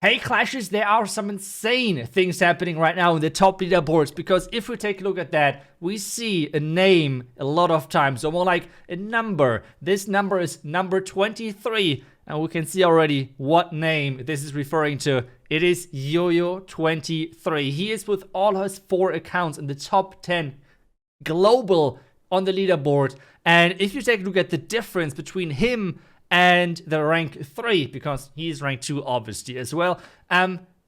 Hey Clashers, there are some insane things happening right now in the top leaderboards, because if we take a look at that, we see a name a lot of times, or more like a number. This number is number 23, and we can see already what name this is referring to. It is Yo-Yo23. He is with all his 4 accounts in the top 10 global on the leaderboard, and if you take a look at the difference between him and the rank 3, because he's rank 2 obviously as well,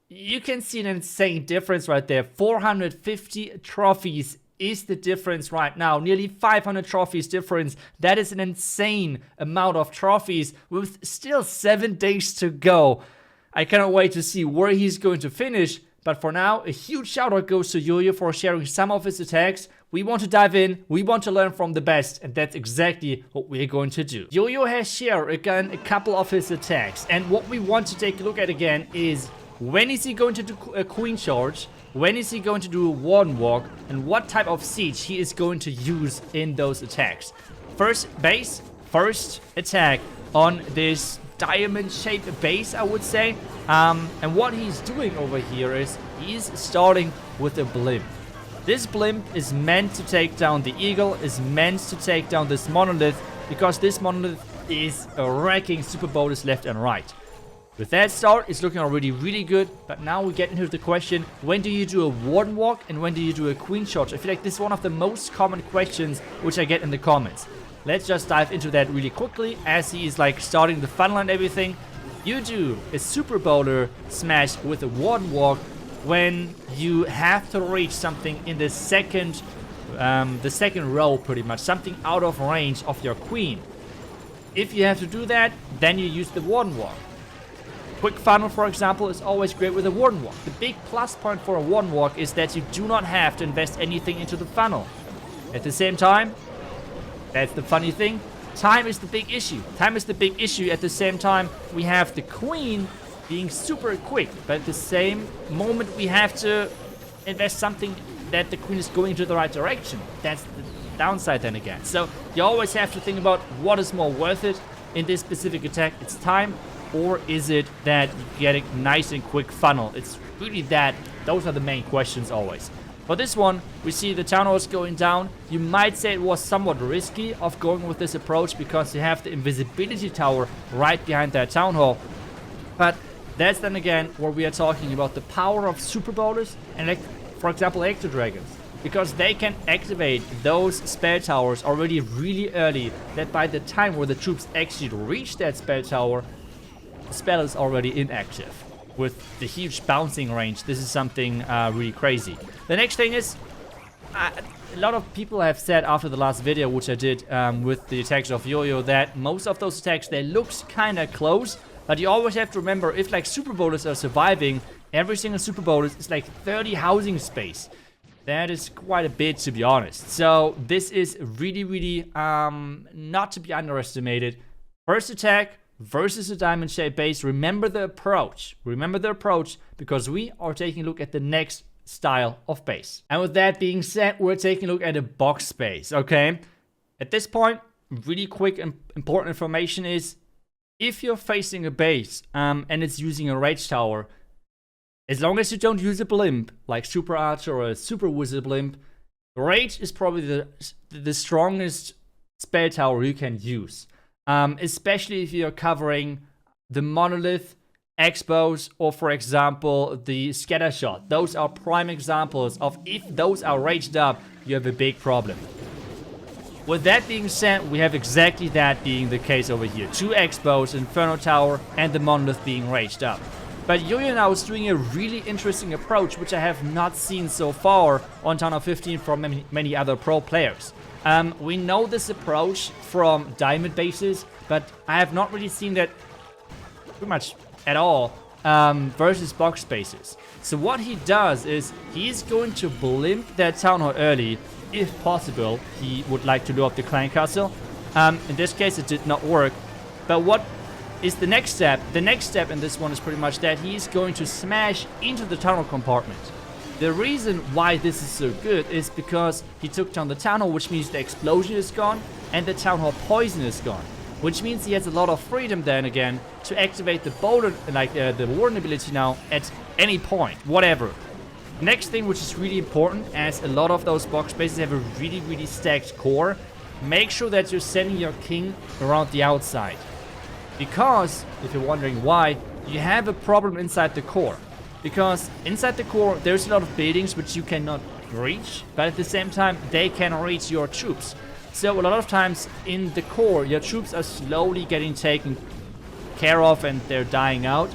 you can see an insane difference right there. 450 trophies is the difference right now. Nearly 500 trophies difference. That is an insane amount of trophies with still 7 days to go. I cannot wait to see where he's going to finish. But for now, a huge shout out goes to Yo-Yo for sharing some of his attacks. We want to dive in, we want to learn from the best, and that's exactly what we're going to do. Yo-Yo has shared again a couple of his attacks, and what we want to take a look at again is when is he going to do a queen charge, when is he going to do a warden walk, and what type of siege he is going to use in those attacks. First base, first attack on this diamond-shaped base, I would say. And what he's doing over here is he's starting with a blimp. This blimp is meant to take down the eagle, is meant to take down this monolith, because this monolith is wrecking super boulders left and right. With that start, it's looking already really good, but now we get into the question, when do you do a warden walk and when do you do a queen charge? I feel like this is one of the most common questions which I get in the comments. Let's just dive into that really quickly as he is like starting the funnel and everything. You do a super boulder smash with a warden walk when you have to reach something in the second row, pretty much something out of range of your queen. If you have to do that, then you use the warden walk. Quick funnel, for example, is always great with a warden walk. The big plus point for a warden walk is that you do not have to invest anything into the funnel. At the same time, that's the funny thing, time is the big issue. Time is the big issue. At the same time, we have the queen being super quick, but at the same moment we have to invest something that the queen is going to the right direction. That's the downside then again. So you always have to think about what is more worth it in this specific attack. It's time, or is it that you get a nice and quick funnel? It's really that. Those are the main questions always. For this one, we see the town hall is going down. You might say it was somewhat risky of going with this approach because you have the invisibility tower right behind that town hall. But that's then again where we are talking about the power of super boulders and, like, for example, Ecto Dragons. Because they can activate those spell towers already really early, that by the time where the troops actually reach that spell tower, the spell is already inactive. With the huge bouncing range, this is something really crazy. The next thing is, a lot of people have said after the last video, which I did with the attacks of Yo-Yo, that most of those attacks, they look kind of close, but you always have to remember, if like super boulders are surviving, every single super boulder is like 30 housing space. That is quite a bit, to be honest. So this is really not to be underestimated. First attack versus a diamond-shaped base. Remember the approach. Remember the approach, because we are taking a look at the next style of base. And with that being said, we're taking a look at a box base, okay? At this point, really quick and important information is, if you're facing a base and it's using a rage tower, as long as you don't use a blimp, like Super Archer or a Super Wizard blimp, rage is probably the strongest spell tower you can use. Especially if you're covering the monolith, expos, or for example the scatter shot. Those are prime examples of, if those are raged up, you have a big problem. With that being said, we have exactly that being the case over here. 2 expos, Inferno Tower, and the monolith being raged up. But Yo-Yo now is doing a really interesting approach, which I have not seen so far on Town of 15 from many other pro players. We know this approach from diamond bases, but I have not really seen that pretty much at all versus box bases. So what he does is he's going to blimp that town hall early. If possible, he would like to blow up the clan castle. In this case, it did not work. But what is the next step? The next step in this one is pretty much that he's going to smash into the tunnel compartment. The reason why this is so good is because he took down the town hall, which means the explosion is gone and the town hall poison is gone. which means he has a lot of freedom then again to activate the boulder, like the warden ability now at any point, whatever. Next thing, which is really important, as a lot of those box bases have a really stacked core, make sure that you're sending your king around the outside. Because, if you're wondering why, you have a problem inside the core. Because inside the core, there's a lot of buildings which you cannot reach, but at the same time, they can reach your troops. So a lot of times in the core, your troops are slowly getting taken care of and they're dying out.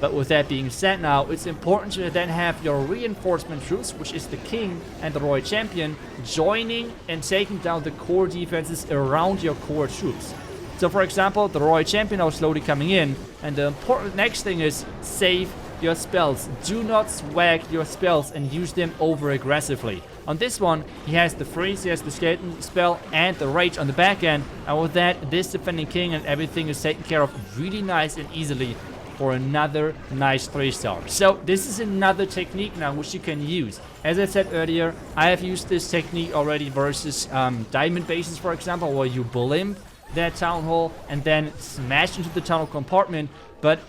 But with that being said now, it's important to then have your reinforcement troops, which is the king and the royal champion, joining and taking down the core defenses around your core troops. So for example, the royal champion now slowly coming in, and the important next thing is save your spells. Do not swag your spells and use them over aggressively. On this one, he has the freeze, he has the skeleton spell and the rage on the back end, and with that, this defending king and everything is taken care of really nice and easily for another nice 3-star. So this is another technique now which you can use. As I said earlier, I have used this technique already versus diamond bases, for example, where you blimp that town hall and then smash into the tunnel compartment, but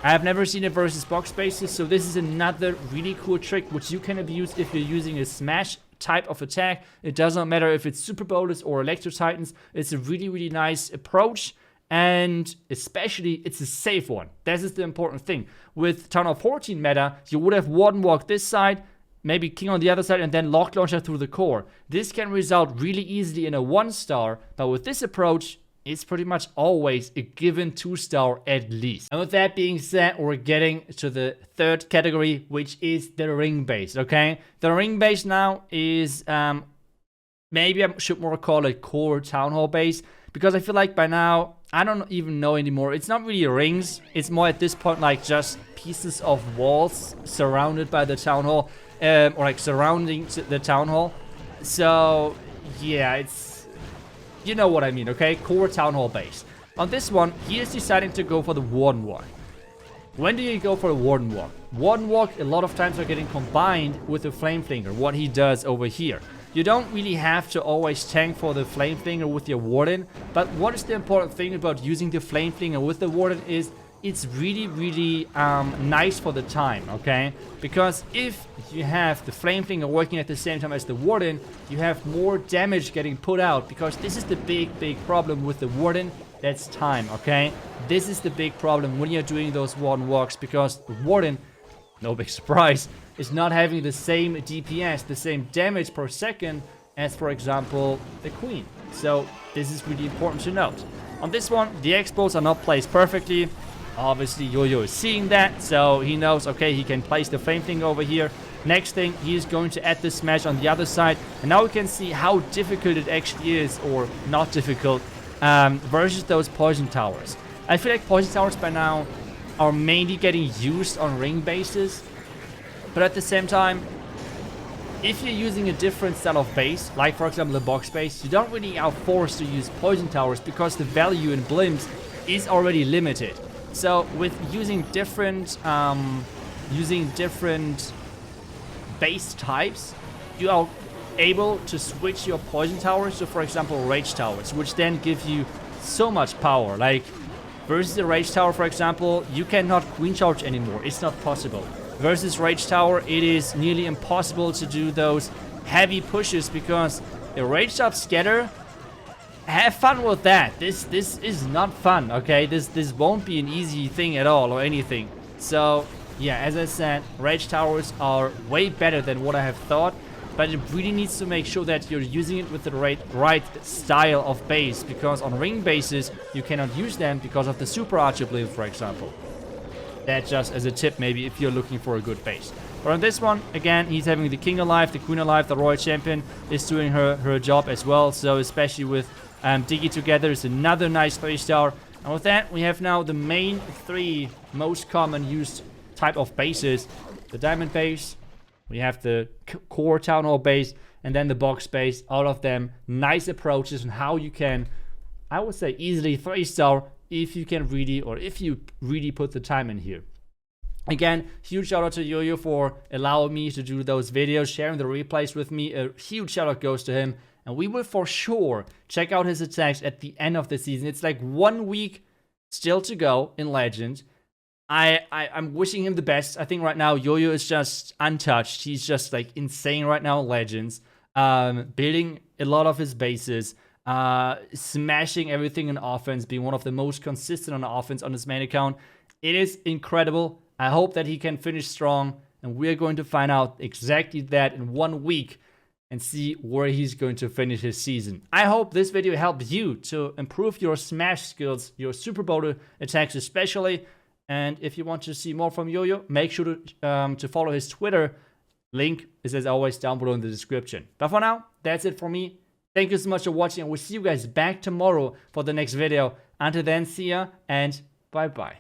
I have never seen it versus box bases, so this is another really cool trick which you can abuse if you're using a smash type of attack. It does not matter if it's super boulders or electro titans. It's a really nice approach, and especially it's a safe one. This is the important thing. With Town Hall 14 meta, you would have Warden Walk this side, maybe King on the other side, and then Lock Launcher through the core. This can result really easily in a 1-star, but with this approach, it's pretty much always a given 2-star at least. And with that being said, we're getting to the third category, which is the ring base, okay? The ring base now is, maybe I should more call it core town hall base, because I feel like by now, I don't even know anymore. It's not really rings. It's more at this point like just pieces of walls surrounded by the town hall, or like surrounding the town hall. So, yeah, it's... You know what I mean, okay? Core town hall base. On this one, he is deciding to go for the Warden Walk. When do you go for a Warden Walk? Warden Walk, a lot of times are getting combined with the Flame Flinger, what he does over here. You don't really have to always tank for the Flame Flinger with your Warden, but what is the important thing about using the Flame Flinger with the Warden is it's really nice for the time, okay? Because if you have the Flame Flinger working at the same time as the Warden, you have more damage getting put out, because this is the big problem with the Warden. That's time, okay? This is the big problem when you're doing those Warden walks, because the Warden, no big surprise, is not having the same DPS, the same damage per second as, for example, the Queen. So this is really important to note. On this one, the expos are not placed perfectly. Obviously, Yo-Yo is seeing that, so he knows, okay, he can place the Flame Thing over here. Next thing, he is going to add the smash on the other side. And now we can see how difficult it actually is, or not difficult, versus those poison towers. I feel like poison towers by now are mainly getting used on ring bases. But at the same time, if you're using a different style of base, like for example the box base, you don't really are forced to use poison towers because the value in blimps is already limited. So with using different base types, you are able to switch your poison towers to, for example, rage towers, which then give you so much power. Like versus the rage tower, for example, you cannot queen charge anymore. It's not possible. Versus rage tower, it is nearly impossible to do those heavy pushes because the rage up scatter. Have fun with that. This is not fun, okay? This won't be an easy thing at all or anything. So yeah, as I said, rage towers are way better than what I have thought, but it really needs to make sure that you're using it with the right style of base, because on ring bases you cannot use them because of the super archer blade, for example. That just as a tip, maybe if you're looking for a good base. But on this one, again, he's having the king alive, the queen alive, the royal champion is doing her job as well. So especially with Diggy together is another nice 3-star. And with that, we have now the main 3 most common used type of bases. The diamond base, we have the core town hall base, and then the box base. All of them nice approaches on how you can, I would say, easily 3-star if you can really, or if you really put the time in here. Again, huge shout out to Yo-Yo for allowing me to do those videos, sharing the replays with me. A huge shout out goes to him. and we will for sure check out his attacks at the end of the season. It's like 1 week still to go in Legend. I'm wishing him the best. I think right now Yo-Yo is just untouched. He's just like insane right now in Legends. Building a lot of his bases, smashing everything in offense, being one of the most consistent on the offense on his main account. It is incredible. I hope that he can finish strong, and we're going to find out exactly that in 1 week and see where he's going to finish his season. I hope this video helped you to improve your Smash skills, your Super Bowl attacks especially. And if you want to see more from Yo-Yo, make sure to follow his Twitter. Link is as always down below in the description. But for now, that's it for me. Thank you so much for watching, and we'll see you guys back tomorrow for the next video. Until then, see ya and bye bye.